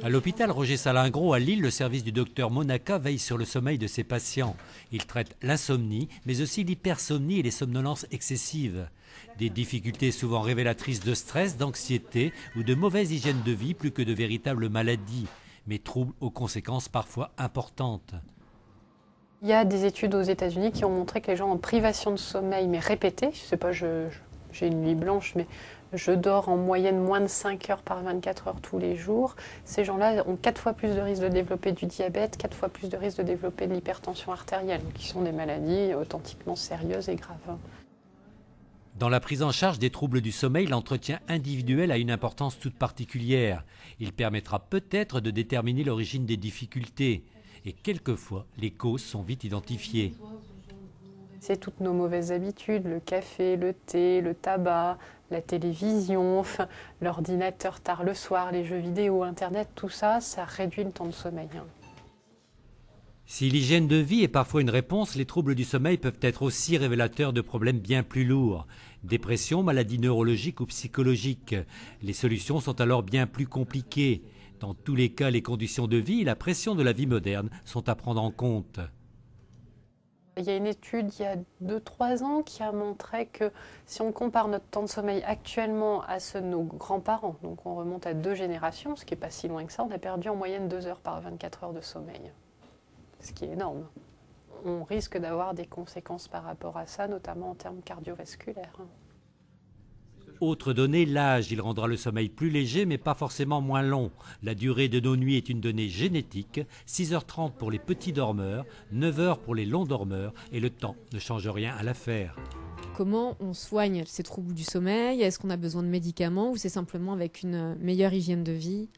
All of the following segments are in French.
À l'hôpital Roger Salingro à Lille, le service du docteur Monaca veille sur le sommeil de ses patients. Il traite l'insomnie, mais aussi l'hypersomnie et les somnolences excessives. Des difficultés souvent révélatrices de stress, d'anxiété ou de mauvaise hygiène de vie plus que de véritables maladies, mais troubles aux conséquences parfois importantes. Il y a des études aux États-Unis qui ont montré que les gens en privation de sommeil, mais répétée, je sais pas, j'ai une nuit blanche, mais je dors en moyenne moins de 5 heures par 24 heures tous les jours. Ces gens-là ont 4 fois plus de risque de développer du diabète, 4 fois plus de risque de développer de l'hypertension artérielle, qui sont des maladies authentiquement sérieuses et graves. Dans la prise en charge des troubles du sommeil, l'entretien individuel a une importance toute particulière. Il permettra peut-être de déterminer l'origine des difficultés. Et quelquefois, les causes sont vite identifiées. C'est toutes nos mauvaises habitudes, le café, le thé, le tabac, la télévision, l'ordinateur tard le soir, les jeux vidéo, Internet, tout ça, ça réduit le temps de sommeil. Si l'hygiène de vie est parfois une réponse, les troubles du sommeil peuvent être aussi révélateurs de problèmes bien plus lourds. Dépression, maladies neurologiques ou psychologiques. Les solutions sont alors bien plus compliquées. Dans tous les cas, les conditions de vie et la pression de la vie moderne sont à prendre en compte. Il y a une étude il y a 2-3 ans qui a montré que si on compare notre temps de sommeil actuellement à ceux de nos grands-parents, donc on remonte à 2 générations, ce qui n'est pas si loin que ça, on a perdu en moyenne 2 heures par 24 heures de sommeil, ce qui est énorme. On risque d'avoir des conséquences par rapport à ça, notamment en termes cardiovasculaires. Autre donnée, l'âge. Il rendra le sommeil plus léger, mais pas forcément moins long. La durée de nos nuits est une donnée génétique. 6h30 pour les petits dormeurs, 9h pour les longs dormeurs, et le temps ne change rien à l'affaire. Comment on soigne ces troubles du sommeil? Est-ce qu'on a besoin de médicaments ou c'est simplement avec une meilleure hygiène de vie?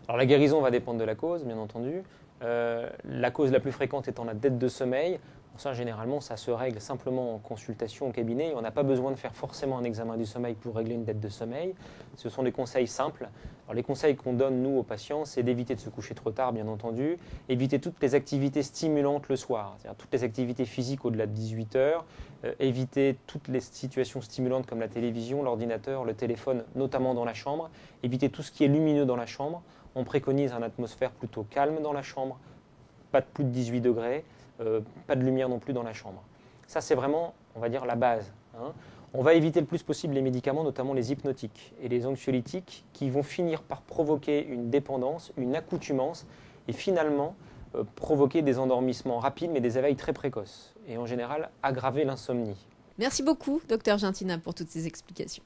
Alors la guérison va dépendre de la cause, bien entendu. La cause la plus fréquente étant la dette de sommeil. Ça, généralement, ça se règle simplement en consultation au cabinet. On n'a pas besoin de faire forcément un examen du sommeil pour régler une dette de sommeil. Ce sont des conseils simples. Alors, les conseils qu'on donne, nous, aux patients, c'est d'éviter de se coucher trop tard, bien entendu, éviter toutes les activités stimulantes le soir, c'est-à-dire toutes les activités physiques au-delà de 18 heures, éviter toutes les situations stimulantes comme la télévision, l'ordinateur, le téléphone, notamment dans la chambre, éviter tout ce qui est lumineux dans la chambre. On préconise une atmosphère plutôt calme dans la chambre, pas de plus de 18 degrés, pas de lumière non plus dans la chambre. Ça, c'est vraiment, on va dire, la base. On va éviter le plus possible les médicaments, notamment les hypnotiques et les anxiolytiques, qui vont finir par provoquer une dépendance, une accoutumance, et finalement provoquer des endormissements rapides, mais des éveils très précoces, et en général aggraver l'insomnie. Merci beaucoup, docteur Gentina, pour toutes ces explications.